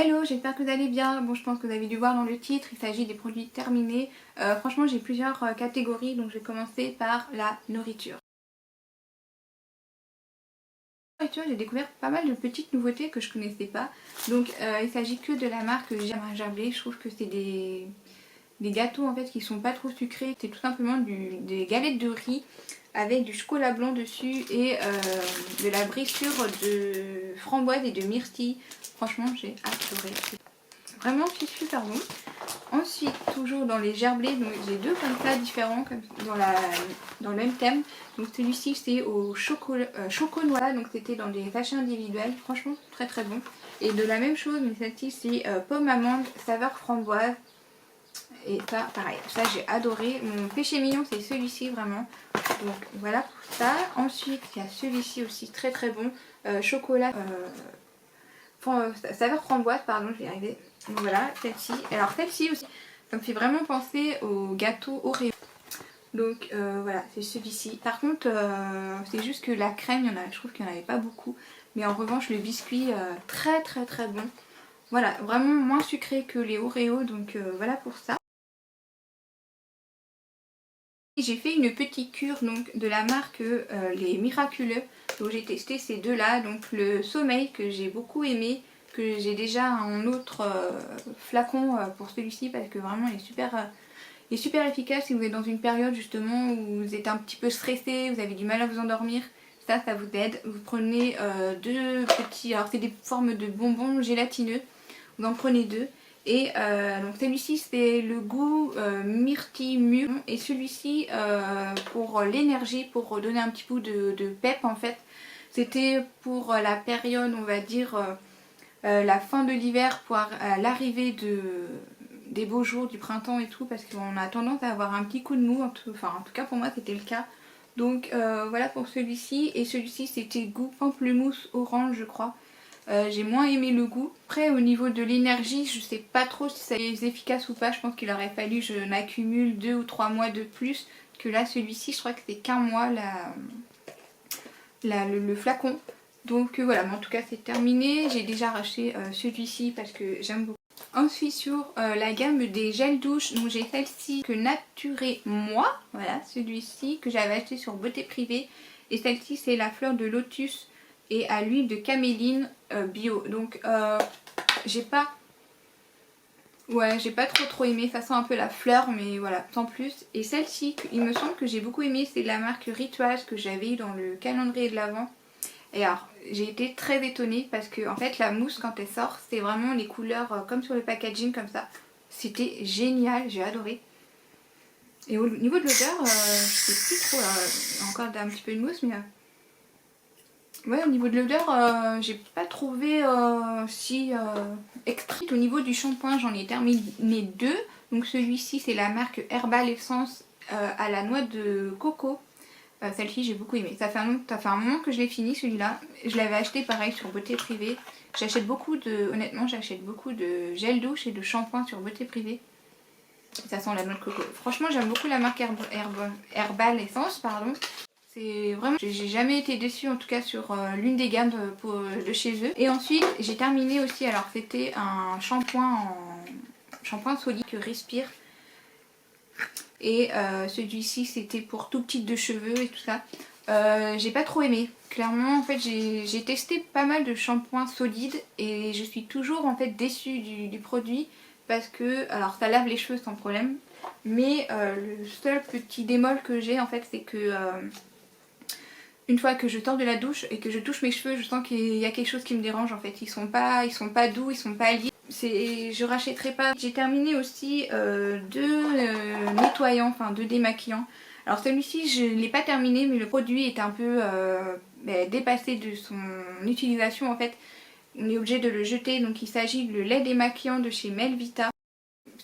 Hello, j'espère que vous allez bien. Bon, je pense que vous avez dû voir dans le titre, il s'agit des produits terminés. Franchement, j'ai plusieurs catégories, donc je vais commencer par la nourriture. Nourriture, j'ai découvert pas mal de petites nouveautés que je connaissais pas. Donc, il s'agit que de la marque Gerblé. Je trouve que c'est des gâteaux en fait qui sont pas trop sucrés. C'est tout simplement des galettes de riz avec du chocolat blanc dessus et de la brisure de framboise et de myrtille. Franchement, j'ai adoré. Vraiment, c'est super bon. Ensuite, toujours dans les gerblés, donc j'ai deux comme ça différents comme dans le même thème. Donc celui-ci c'est au chocolat, donc c'était dans des sachets individuels. Franchement, très très bon. Et de la même chose, mais celle-ci c'est pomme amande, saveur framboise. Et ça, pareil, ça j'ai adoré. Mon péché mignon c'est celui-ci vraiment. Donc voilà pour ça. Ensuite, il y a celui-ci aussi très très bon. Chocolat, saveur framboise, pardon, je vais y arriver. Donc voilà, celle-ci. Alors celle-ci aussi, ça me fait vraiment penser au gâteau Oreo. Donc voilà, c'est celui-ci. Par contre, c'est juste que la crème, je trouve qu'il n'y en avait pas beaucoup. Mais en revanche, le biscuit, très très très bon. Voilà, vraiment moins sucré que les Oreo, donc voilà pour ça. J'ai fait une petite cure donc, de la marque les Miraculeux. Donc j'ai testé ces deux-là. Donc le sommeil que j'ai beaucoup aimé, que j'ai déjà un autre flacon pour celui-ci parce que vraiment il est super efficace si vous êtes dans une période justement où vous êtes un petit peu stressé, vous avez du mal à vous endormir. Ça vous aide. Vous prenez deux petits, alors c'est des formes de bonbons gélatineux. Vous en prenez deux. Et donc celui-ci c'est le goût myrtille mûr et celui-ci pour l'énergie, pour donner un petit peu de pep en fait. C'était pour la période on va dire la fin de l'hiver pour l'arrivée des beaux jours du printemps et tout parce qu'on a tendance à avoir un petit coup de mou, en tout cas pour moi c'était le cas. Donc voilà pour celui-ci et celui-ci c'était goût pamplemousse orange je crois. J'ai moins aimé le goût. Après au niveau de l'énergie je sais pas trop si ça est efficace ou pas. Je pense qu'il aurait fallu que je n'accumule 2 ou 3 mois de plus que là celui-ci. Je crois que c'est qu'un mois le flacon. Donc voilà, mais en tout cas c'est terminé. J'ai déjà racheté celui-ci parce que j'aime beaucoup. Ensuite sur la gamme des gels douche, donc j'ai celle-ci que Naturé Moi, voilà celui-ci que j'avais acheté sur Beauté Privée. Et celle-ci c'est la fleur de lotus et à l'huile de caméline bio. Donc j'ai pas trop aimé, ça sent un peu la fleur mais voilà, sans plus. Et celle-ci, il me semble que j'ai beaucoup aimé, c'est la marque Rituals que j'avais eu dans le calendrier de l'Avent. Et alors, j'ai été très étonnée parce que en fait la mousse quand elle sort, c'est vraiment les couleurs comme sur le packaging comme ça. C'était génial, j'ai adoré. Et au niveau de l'odeur, je sais plus trop, encore un petit peu de mousse mais... ouais, au niveau de l'odeur, j'ai pas trouvé si extrait. Au niveau du shampoing, j'en ai terminé deux. Donc celui-ci, c'est la marque Herbal Essence à la noix de coco. Celle-ci, j'ai beaucoup aimé. Ça fait un moment que je l'ai fini celui-là. Je l'avais acheté pareil sur Beauté Privée. Honnêtement, j'achète beaucoup de gel douche et de shampoing sur Beauté Privée. Ça sent la noix de coco. Franchement, j'aime beaucoup la marque Herbal Essence, pardon. C'est vraiment, j'ai jamais été déçue en tout cas sur l'une des gammes de chez eux. Et ensuite j'ai terminé aussi, alors c'était un shampoing solide que Respire. Et celui-ci c'était pour tout type de cheveux et tout ça. J'ai pas trop aimé. Clairement en fait j'ai testé pas mal de shampoings solides et je suis toujours en fait déçue du produit. Parce que, alors ça lave les cheveux sans problème. Mais le seul petit bémol que j'ai en fait c'est que... une fois que je sors de la douche et que je touche mes cheveux, je sens qu'il y a quelque chose qui me dérange en fait. Ils sont pas doux, ils sont pas lisses. Je rachèterai pas. J'ai terminé aussi deux nettoyants, enfin deux démaquillants. Alors celui-ci je ne l'ai pas terminé mais le produit est un peu dépassé de son utilisation en fait. On est obligé de le jeter, donc il s'agit du lait démaquillant de chez Melvita.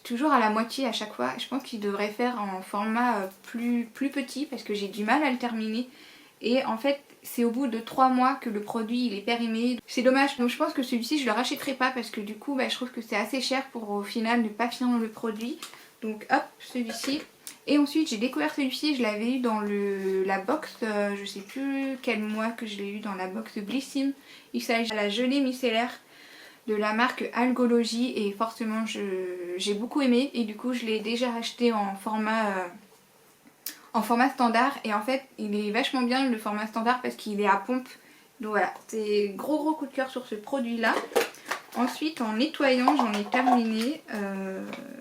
Toujours à la moitié à chaque fois. Je pense qu'il devrait faire en format plus petit parce que j'ai du mal à le terminer. Et en fait c'est au bout de 3 mois que le produit il est périmé. C'est dommage, donc je pense que celui-ci je le rachèterai pas parce que du coup je trouve que c'est assez cher pour au final ne pas finir le produit. Donc hop, celui-ci. Et ensuite j'ai découvert celui-ci, je l'avais eu dans la box, je sais plus quel mois que je l'ai eu dans la box Blissim. Il s'agit de la gelée micellaire. de la marque Algology et forcément j'ai beaucoup aimé et du coup je l'ai déjà acheté en format standard et en fait il est vachement bien le format standard parce qu'il est à pompe. Donc voilà, c'est gros coup de cœur sur ce produit là. Ensuite en nettoyant j'en ai terminé,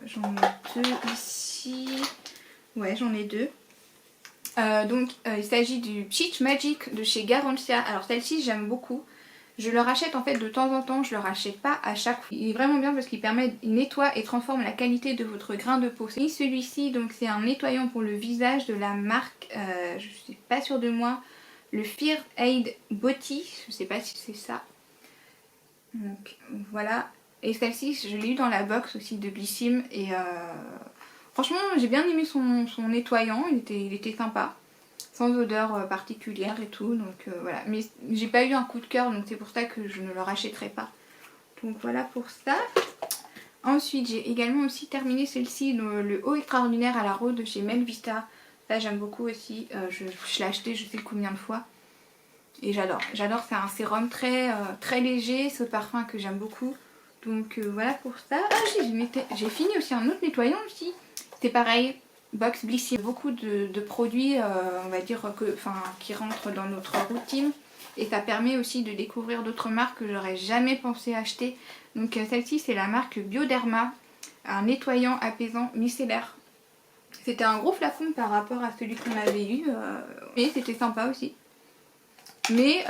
j'en ai 2 ici, ouais j'en ai 2. Il s'agit du Peach Magic de chez Garancia. Alors celle-ci j'aime beaucoup. Je le rachète en fait de temps en temps, je le rachète pas à chaque fois. Il est vraiment bien parce qu'il nettoie et transforme la qualité de votre grain de peau. Et celui-ci donc c'est un nettoyant pour le visage de la marque, je suis pas sûre de moi, le Fear Aid Body, je sais pas si c'est ça. Donc voilà. Et celle-ci je l'ai eu dans la box aussi de Blissim et franchement j'ai bien aimé son nettoyant, il était sympa. Sans odeur particulière et tout, donc voilà. Mais j'ai pas eu un coup de cœur, donc c'est pour ça que je ne le rachèterai pas. Donc voilà pour ça. Ensuite j'ai également aussi terminé celle-ci, le Eau Extraordinaire à la rose de chez Melvista. Ça j'aime beaucoup aussi, je l'ai acheté je sais combien de fois. Et j'adore, c'est un sérum très léger, ce parfum que j'aime beaucoup. Donc voilà pour ça. Ah j'ai fini aussi un autre nettoyant aussi. C'est pareil. Box Blissim, beaucoup de produits on va dire qui rentrent dans notre routine et ça permet aussi de découvrir d'autres marques que j'aurais jamais pensé acheter. Donc celle-ci c'est la marque Bioderma, un nettoyant apaisant micellaire. C'était un gros flacon par rapport à celui qu'on avait eu mais c'était sympa aussi. Mais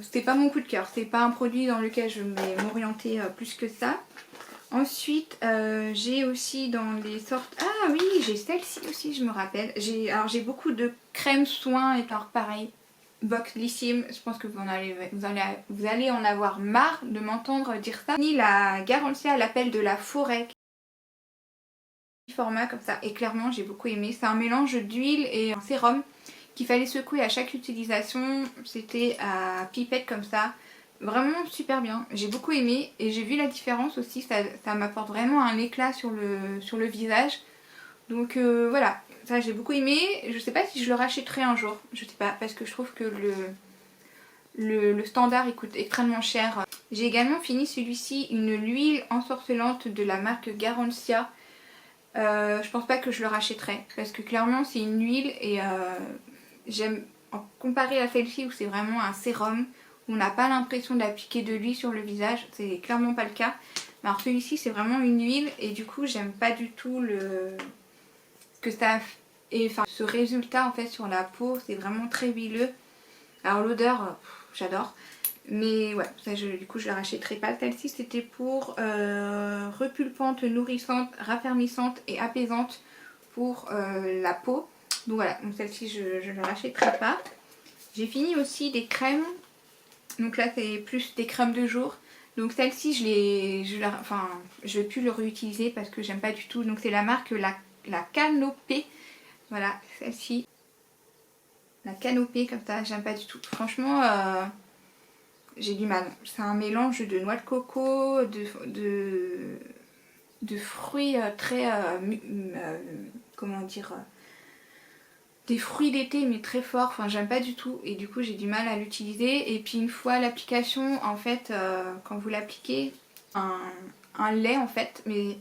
c'était pas mon coup de cœur, c'est pas un produit dans lequel je vais m'orienter plus que ça. Ensuite j'ai aussi dans les sortes... Ah oui j'ai celle-ci aussi je me rappelle. Alors j'ai beaucoup de crèmes soins et alors pareil. Box Blissim, je pense que vous allez en avoir marre de m'entendre dire ça. Ni la Garancia à l'appel de la forêt. Format comme ça et clairement j'ai beaucoup aimé. C'est un mélange d'huile et un sérum qu'il fallait secouer à chaque utilisation. C'était à pipette comme ça. Vraiment super bien, j'ai beaucoup aimé et j'ai vu la différence aussi, ça m'apporte vraiment un éclat sur le visage. Donc voilà, ça j'ai beaucoup aimé, je sais pas si je le rachèterai un jour, je sais pas, parce que je trouve que le standard il coûte extrêmement cher. J'ai également fini celui-ci, une huile ensorcelante de la marque Garancia. Je pense pas que je le rachèterai, parce que clairement c'est une huile et j'aime, comparé à celle-ci où c'est vraiment un sérum, on n'a pas l'impression d'appliquer de l'huile sur le visage, c'est clairement pas le cas. Alors celui-ci c'est vraiment une huile et du coup j'aime pas du tout ce résultat en fait sur la peau, c'est vraiment très huileux. Alors l'odeur, j'adore. Mais ouais, ça, du coup je la rachèterai pas. Celle-ci c'était pour repulpante, nourrissante, raffermissante et apaisante pour la peau. Donc voilà, donc celle-ci je ne la rachèterai pas. J'ai fini aussi des crèmes. Donc là c'est plus des crèmes de jour. Donc celle-ci je vais plus le réutiliser parce que j'aime pas du tout. Donc c'est la marque la Canopée. Voilà, celle-ci. La Canopée comme ça, j'aime pas du tout. Franchement, j'ai du mal. C'est un mélange de noix de coco, de fruits très... comment dire des fruits d'été mais très forts, enfin j'aime pas du tout et du coup j'ai du mal à l'utiliser. Et puis une fois l'application en fait quand vous l'appliquez un lait en fait, mais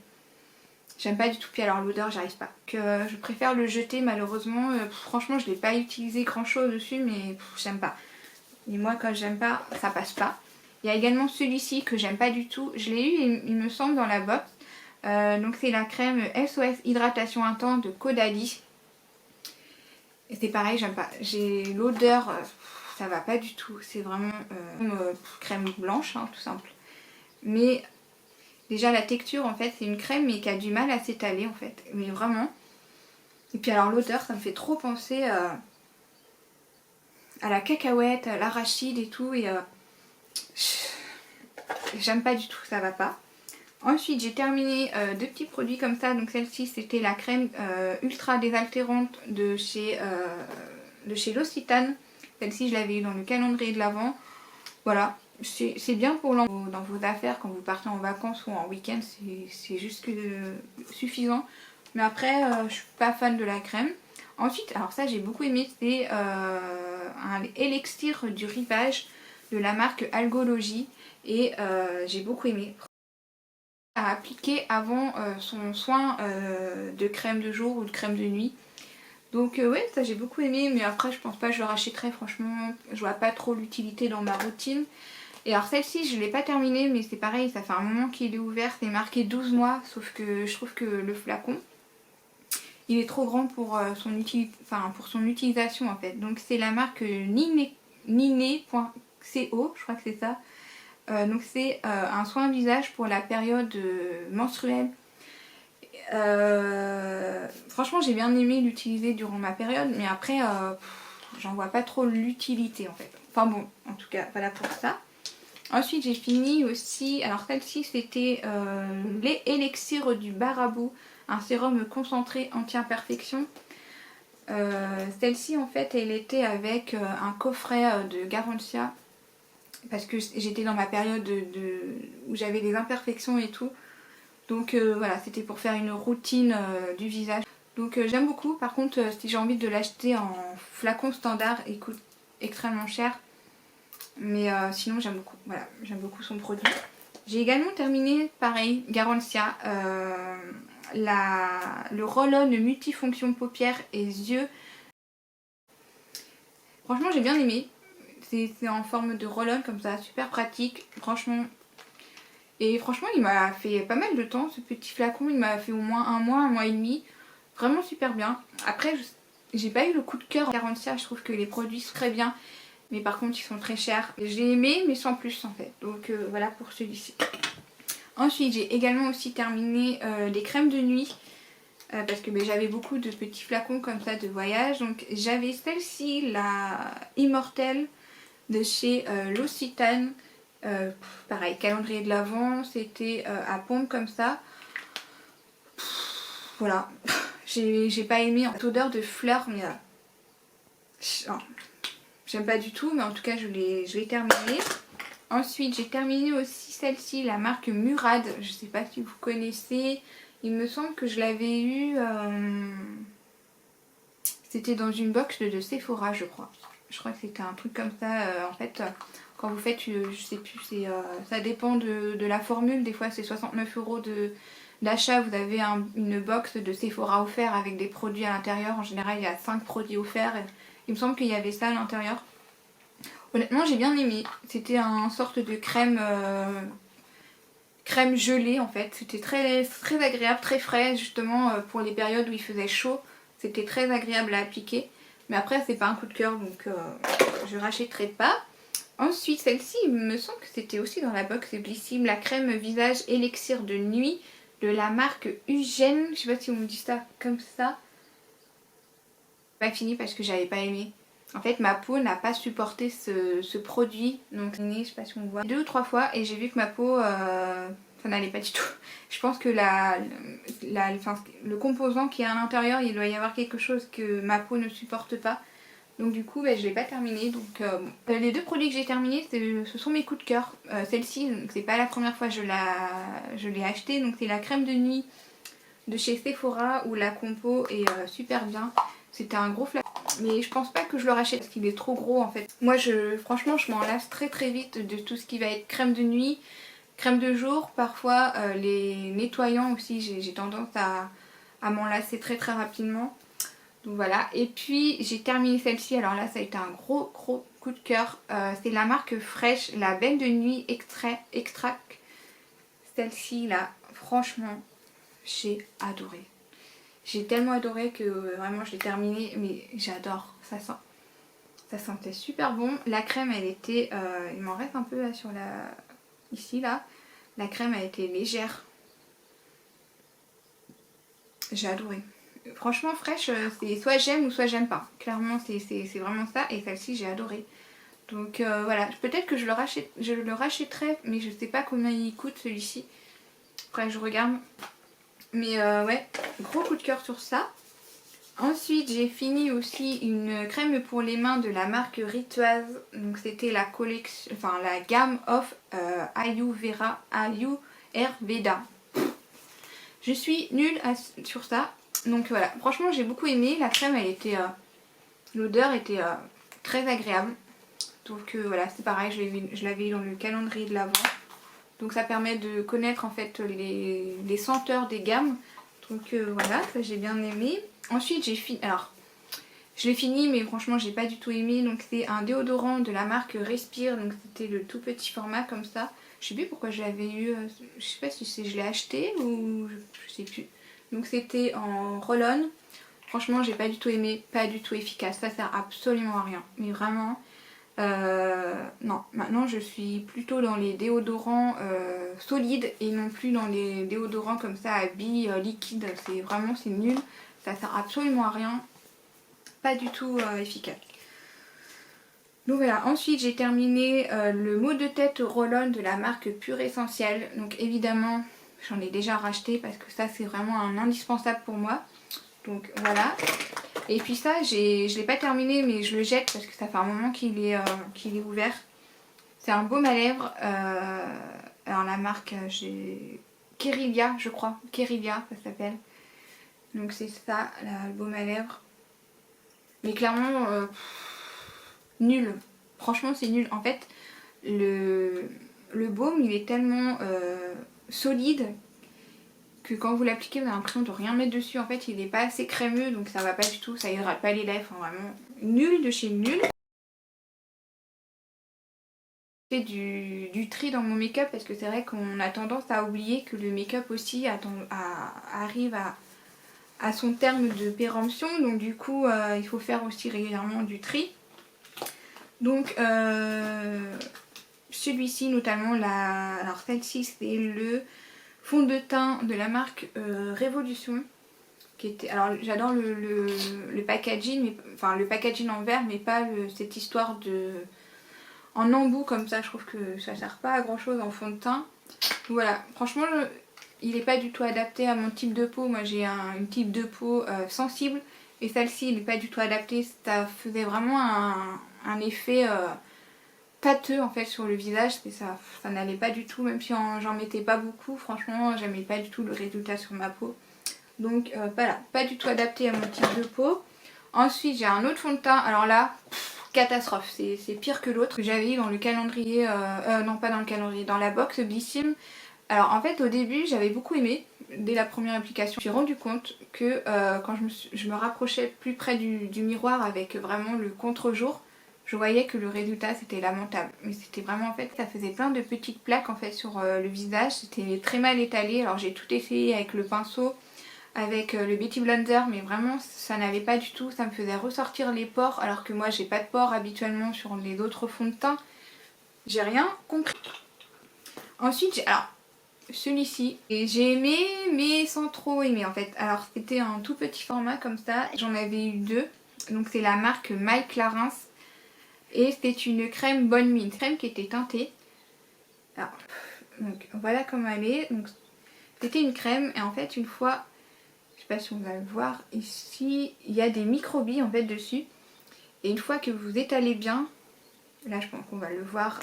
j'aime pas du tout. Puis alors l'odeur j'arrive pas, que je préfère le jeter malheureusement. Franchement je l'ai pas utilisé grand chose dessus mais j'aime pas. Et moi quand j'aime pas ça passe pas. Il y a également celui-ci que j'aime pas du tout, je l'ai eu il me semble dans la box. Donc c'est la crème SOS Hydratation Intense de Caudalie. Et c'est pareil, j'aime pas. J'ai l'odeur, ça va pas du tout. C'est vraiment crème blanche, hein, tout simple. Mais déjà la texture en fait, c'est une crème mais qui a du mal à s'étaler en fait. Mais vraiment. Et puis alors l'odeur, ça me fait trop penser à la cacahuète, à l'arachide et tout. Et j'aime pas du tout, ça va pas. Ensuite j'ai terminé deux petits produits comme ça. Donc celle-ci c'était la crème ultra désaltérante de chez L'Occitane. Celle-ci je l'avais eu dans le calendrier de l'Avent. Voilà, c'est bien pour dans vos affaires quand vous partez en vacances ou en week-end, c'est juste suffisant. Mais après je suis pas fan de la crème. Ensuite, alors ça j'ai beaucoup aimé, c'est un élixir du rivage de la marque Algology. et j'ai beaucoup aimé. À appliquer avant son soin de crème de jour ou de crème de nuit. Donc ouais, ça j'ai beaucoup aimé, mais après je pense pas que je le rachèterai, franchement je vois pas trop l'utilité dans ma routine. Et alors celle-ci je l'ai pas terminée, mais c'est pareil, ça fait un moment qu'il est ouvert, c'est marqué 12 mois, sauf que je trouve que le flacon il est trop grand pour, pour son utilisation en fait. Donc c'est la marque Nine.co, je crois que c'est ça. Donc c'est un soin visage pour la période menstruelle. Franchement j'ai bien aimé l'utiliser durant ma période, mais après j'en vois pas trop l'utilité en fait. Enfin bon, en tout cas voilà pour ça. Ensuite j'ai fini aussi, alors celle-ci c'était les élixirs du Barabou, un sérum concentré anti-imperfection. Celle-ci en fait elle était avec un coffret de Garantia, parce que j'étais dans ma période où j'avais des imperfections et tout. Donc voilà, c'était pour faire une routine du visage. Donc j'aime beaucoup. Par contre, si j'ai envie de l'acheter en flacon standard, il coûte extrêmement cher. Mais sinon j'aime beaucoup. Voilà, j'aime beaucoup son produit. J'ai également terminé, pareil, Garantia, le roll-on multifonction paupières et yeux. Franchement j'ai bien aimé. C'est en forme de roll-on comme ça, super pratique. Franchement. Et franchement il m'a fait pas mal de temps ce petit flacon, il m'a fait au moins un mois et demi. Vraiment super bien. Après j'ai pas eu le coup de cœur en Garantia, je trouve que les produits sont très bien. Mais par contre ils sont très chers. J'ai aimé mais sans plus en fait. Donc voilà pour celui-ci. Ensuite j'ai également aussi terminé les crèmes de nuit. Parce que j'avais beaucoup de petits flacons comme ça de voyage. Donc j'avais celle-ci, la Immortelle de chez L'Occitane. Pareil, calendrier de l'Avent, c'était à pompe comme ça. Voilà, j'ai pas aimé cette odeur de fleurs, mais j'aime pas du tout, mais en tout cas je l'ai terminé. Ensuite j'ai terminé aussi celle-ci, la marque Murad, je sais pas si vous connaissez, il me semble que je l'avais eu, c'était dans une box de Sephora je crois. Je crois que c'était un truc comme ça, en fait, quand vous faites, je sais plus, ça dépend de la formule, des fois c'est 69 € d'achat, vous avez une box de Sephora offert avec des produits à l'intérieur, en général il y a 5 produits offerts, il me semble qu'il y avait ça à l'intérieur. Honnêtement j'ai bien aimé, c'était une sorte de crème, crème gelée en fait, c'était très, très agréable, très frais justement pour les périodes où il faisait chaud, c'était très agréable à appliquer. Mais après c'est pas un coup de cœur donc je rachèterai pas. Ensuite celle-ci il me semble que c'était aussi dans la box Blissim, la crème visage élixir de nuit de la marque Eugène. Je sais pas si on me dit ça comme ça. Pas fini parce que j'avais pas aimé. En fait ma peau n'a pas supporté ce produit. Donc je sais pas si on voit 2 ou 3 fois et j'ai vu que ma peau ça n'allait pas du tout. Je pense que le composant qui est à l'intérieur, il doit y avoir quelque chose que ma peau ne supporte pas. Donc du coup je l'ai pas terminé. Donc les 2 produits que j'ai terminés ce sont mes coups de cœur. Celle-ci c'est pas la première fois que je l'ai achetée. Donc c'est la crème de nuit de chez Sephora où la compo est super bien. C'était un gros flacon. Mais je pense pas que je le rachète parce qu'il est trop gros en fait. Moi franchement je m'en lasse très très vite de tout ce qui va être crème de nuit. Crème de jour, parfois les nettoyants aussi, j'ai tendance à m'en lasser très très rapidement. Donc voilà, et puis j'ai terminé celle-ci, alors là ça a été un gros coup de cœur. C'est la marque Fresh, la belle de nuit extract. Celle-ci là, franchement, j'ai adoré. J'ai tellement adoré que vraiment je l'ai terminée, mais j'adore, ça sentait super bon. La crème elle était, il m'en reste un peu là sur ici là. La crème elle était légère. J'ai adoré. Franchement Fresh c'est soit j'aime ou soit j'aime pas. Clairement c'est vraiment ça et celle-ci j'ai adoré. Donc voilà, peut-être que je le rachèterai mais je sais pas combien il coûte celui-ci. Après je regarde. Mais ouais, gros coup de cœur sur ça. Ensuite j'ai fini aussi une crème pour les mains de la marque Rituaz. Donc c'était la collection, enfin la gamme of Ayurveda. Je suis nulle sur ça. Donc voilà, franchement j'ai beaucoup aimé. La crème elle était, l'odeur était très agréable. Donc voilà, c'est pareil, je l'avais eu dans le calendrier de l'Avent. Donc ça permet de connaître en fait les senteurs des gammes. Donc voilà, ça j'ai bien aimé. Ensuite j'ai fini, alors je l'ai fini mais franchement j'ai pas du tout aimé. Donc c'est un déodorant de la marque Respire, donc c'était le tout petit format comme ça. Je sais plus pourquoi je l'avais eu, je sais pas si je l'ai acheté ou je sais plus. Donc c'était en roll-on. Franchement j'ai pas du tout aimé, pas du tout efficace, ça sert absolument à rien. Mais vraiment, non, maintenant je suis plutôt dans les déodorants solides et non plus dans les déodorants comme ça à billes liquides. C'est vraiment, c'est nul, ça sert absolument à rien, pas du tout efficace. Donc voilà, ensuite j'ai terminé le mot de tête roll-on de la marque Pure Essentiel. Donc évidemment j'en ai déjà racheté parce que ça c'est vraiment un indispensable pour moi. Donc voilà. Et puis ça je l'ai pas terminé mais je le jette parce que ça fait un moment qu'il est ouvert. C'est un baume à lèvres. Alors la marque j'ai Kerilia je crois. Kerilia ça s'appelle. Donc c'est ça le baume à lèvres. Mais clairement nul. Franchement c'est nul. En fait le baume il est tellement solide que quand vous l'appliquez vous avez l'impression de rien mettre dessus. En fait il n'est pas assez crémeux donc ça va pas du tout, ça hydrate pas les lèvres, enfin, vraiment nul de chez nul. Je fais du tri dans mon make-up parce que c'est vrai qu'on a tendance à oublier que le make-up aussi arrive à son terme de péremption, donc du coup il faut faire aussi régulièrement du tri. Donc celui-ci notamment, alors celle-ci c'est le fond de teint de la marque Révolution. Alors j'adore le packaging, mais, enfin le packaging en verre, mais pas cette histoire de en embout comme ça. Je trouve que ça sert pas à grand chose en fond de teint. Donc voilà, franchement il n'est pas du tout adapté à mon type de peau. Moi j'ai une type de peau sensible et celle-ci il n'est pas du tout adapté. Ça faisait vraiment un effet pâteux en fait sur le visage, ça n'allait pas du tout, même si j'en mettais pas beaucoup. Franchement j'aimais pas du tout le résultat sur ma peau. Donc voilà, pas du tout adapté à mon type de peau. Ensuite j'ai un autre fond de teint, alors là, catastrophe, c'est pire que l'autre que j'avais eu dans le calendrier, non pas dans le calendrier, dans la box Blissim. Alors en fait au début j'avais beaucoup aimé, dès la première application. Je me suis rendu compte que quand je me rapprochais plus près du miroir avec vraiment le contre-jour, je voyais que le résultat c'était lamentable. Mais c'était vraiment en fait, ça faisait plein de petites plaques en fait sur le visage, c'était très mal étalé. Alors j'ai tout essayé avec le pinceau, avec le Beauty Blender, mais vraiment ça n'avait pas du tout, ça me faisait ressortir les pores alors que moi j'ai pas de pores habituellement sur les autres fonds de teint. J'ai rien compris. Ensuite, alors celui-ci, et j'ai aimé mais sans trop aimer en fait. Alors c'était un tout petit format comme ça, j'en avais eu deux. Donc c'est la marque My Clarins et c'était une crème Bonne Mine, crème qui était teintée. Alors, donc voilà comment elle est. Donc c'était une crème et en fait une fois, je sais pas si on va le voir ici, il y a des microbilles en fait dessus. Et une fois que vous étalez bien, là je pense qu'on va le voir,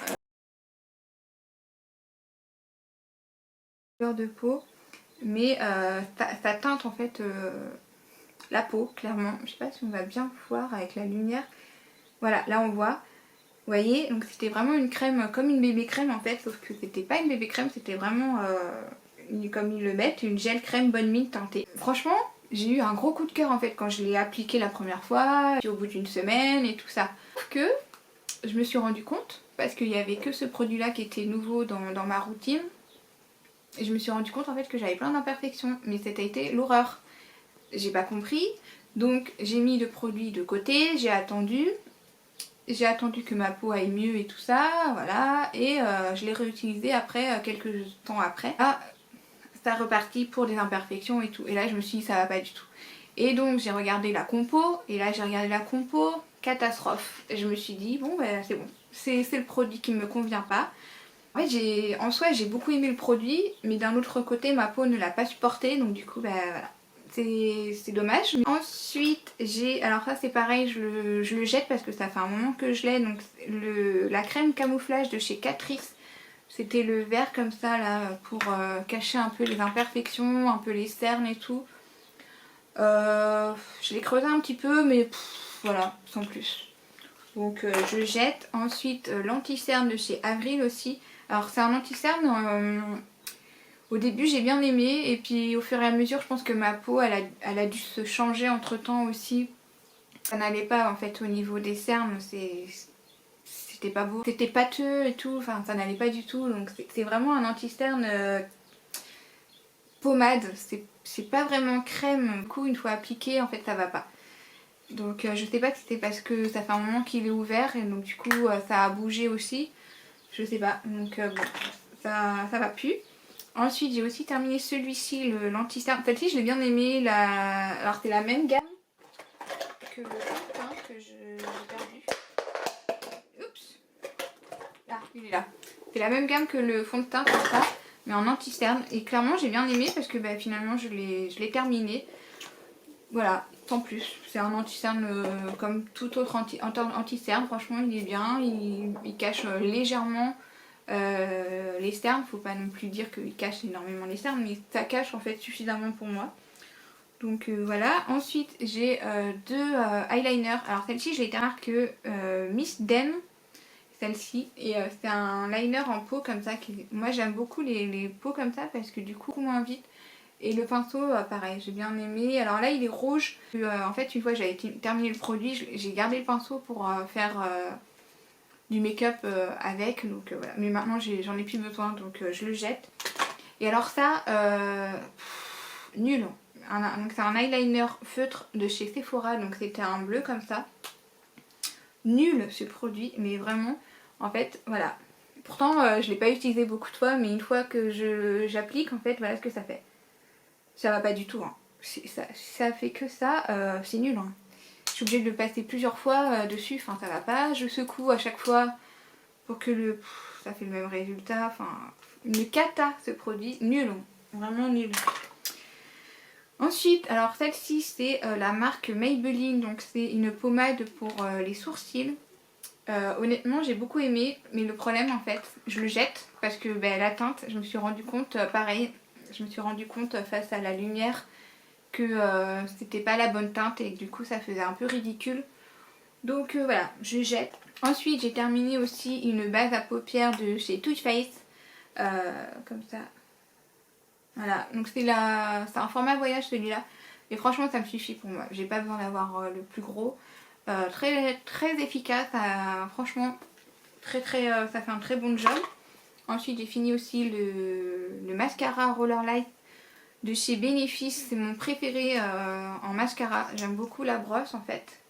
de peau, mais ça teinte en fait la peau clairement. Je sais pas si on va bien voir avec la lumière. Voilà, là on voit. Vous voyez, donc c'était vraiment une crème comme une bébé crème en fait, sauf que c'était pas une bébé crème, c'était vraiment comme ils le mettent, une gel crème Bonne Mine teintée. Franchement, j'ai eu un gros coup de cœur en fait quand je l'ai appliqué la première fois, puis au bout d'une semaine et tout ça. Sauf que je me suis rendu compte, parce qu'il n'y avait que ce produit là qui était nouveau dans ma routine, et je me suis rendu compte en fait que j'avais plein d'imperfections, mais c'était été l'horreur. J'ai pas compris, donc j'ai mis le produit de côté, j'ai attendu que ma peau aille mieux et tout ça, voilà, et je l'ai réutilisé après, quelques temps après. Ah, ça repartit pour des imperfections et tout, et là je me suis dit ça va pas du tout. Et donc j'ai regardé la compo, et là j'ai regardé la compo, catastrophe. Et je me suis dit bon bah c'est bon, c'est le produit qui me convient pas. En fait en soi j'ai beaucoup aimé le produit, mais d'un autre côté ma peau ne l'a pas supporté, donc du coup bah voilà. C'est dommage. Ensuite alors ça c'est pareil, je le jette parce que ça fait un moment que je l'ai. Donc la crème camouflage de chez Catrice. C'était le vert comme ça là pour cacher un peu les imperfections, un peu les cernes et tout. Je l'ai creusé un petit peu mais voilà, sans plus. Donc je jette. Ensuite l'anti-cerne de chez Avril aussi. Alors c'est un anti-cerne, au début j'ai bien aimé et puis au fur et à mesure je pense que ma peau elle a dû se changer entre temps aussi. Ça n'allait pas en fait au niveau des cernes, c'était pas beau. C'était pâteux et tout, enfin ça n'allait pas du tout. Donc c'est vraiment un anti-cerne pommade, c'est pas vraiment crème. Du coup une fois appliqué en fait ça va pas. Donc je sais pas si c'était parce que ça fait un moment qu'il est ouvert et donc du coup ça a bougé aussi. Je sais pas, donc bon, ça va plus. Ensuite j'ai aussi terminé celui-ci, l'anti-cerne. Celle-ci je l'ai bien aimé. Alors c'est la même gamme que le fond de teint que j'ai perdu. Oups. Ah, il est là. C'est la même gamme que le fond de teint pour ça, mais en anti-cerne. Et clairement j'ai bien aimé parce que bah, finalement je l'ai terminé. Voilà, sans plus. C'est un anti-cerne comme tout autre anti-cerne. Franchement il est bien, il cache légèrement les cernes. Faut pas non plus dire qu'il cache énormément les cernes, mais ça cache en fait suffisamment pour moi. Donc voilà. Ensuite j'ai deux eyeliners. Alors celle-ci je l'ai terminée que Miss Den, celle-ci. Et c'est un liner en peau comme ça. Moi j'aime beaucoup les peaux comme ça parce que du coup moins vite. Et le pinceau pareil, j'ai bien aimé. Alors là il est rouge. En fait une fois que j'avais terminé le produit, j'ai gardé le pinceau pour faire du make-up avec. Donc voilà. Mais maintenant j'en ai plus besoin donc je le jette. Et alors ça, nul. Donc c'est un eyeliner feutre de chez Sephora, donc c'était un bleu comme ça. Nul ce produit, mais vraiment, en fait, voilà. Pourtant je l'ai pas utilisé beaucoup de fois, mais une fois que j'applique, en fait, voilà ce que ça fait. Ça va pas du tout, hein. Ça fait que ça, c'est nul, hein. Je suis obligée de le passer plusieurs fois dessus, enfin ça va pas. Je secoue à chaque fois pour que ça fait le même résultat, enfin une cata ce produit, nul, hein. Vraiment nul. Ensuite, alors celle-ci c'est la marque Maybelline, donc c'est une pommade pour les sourcils. Honnêtement j'ai beaucoup aimé, mais le problème en fait, je le jette parce que la teinte, je me suis rendu compte, pareil, je me suis rendu compte face à la lumière que c'était pas la bonne teinte et que du coup ça faisait un peu ridicule. Donc voilà, je jette. Ensuite j'ai terminé aussi une base à paupières de chez Too Faced, comme ça. Voilà, donc c'est un format voyage celui-là. Et franchement ça me suffit pour moi. J'ai pas besoin d'avoir le plus gros. Très, très efficace, franchement ça fait un très bon job. Ensuite j'ai fini aussi le mascara Roller Light de chez Benefis. C'est mon préféré en mascara. J'aime beaucoup la brosse en fait,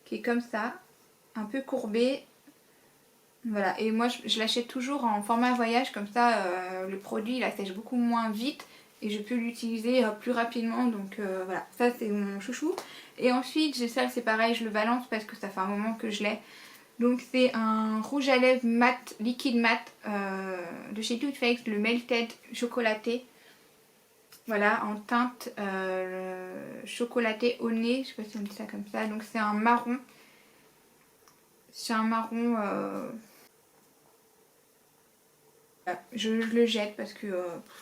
qui est comme ça, un peu courbée. Voilà, et moi je l'achète toujours en format voyage, comme ça le produit il assèche beaucoup moins vite et je peux l'utiliser plus rapidement. Donc voilà, ça c'est mon chouchou. Et ensuite j'ai ça, c'est pareil, je le balance parce que ça fait un moment que je l'ai. Donc c'est un rouge à lèvres mat, liquide mat de chez Too Faced, le Melted chocolaté. Voilà, en teinte chocolaté au nez, je sais pas si on dit ça comme ça. Donc c'est un marron. C'est un marron... Je le jette parce que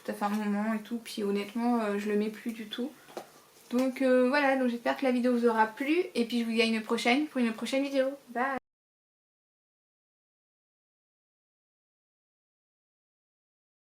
ça fait un moment et tout, puis honnêtement je le mets plus du tout. Donc voilà, donc j'espère que la vidéo vous aura plu et puis je vous dis à une prochaine pour une prochaine vidéo. Bye!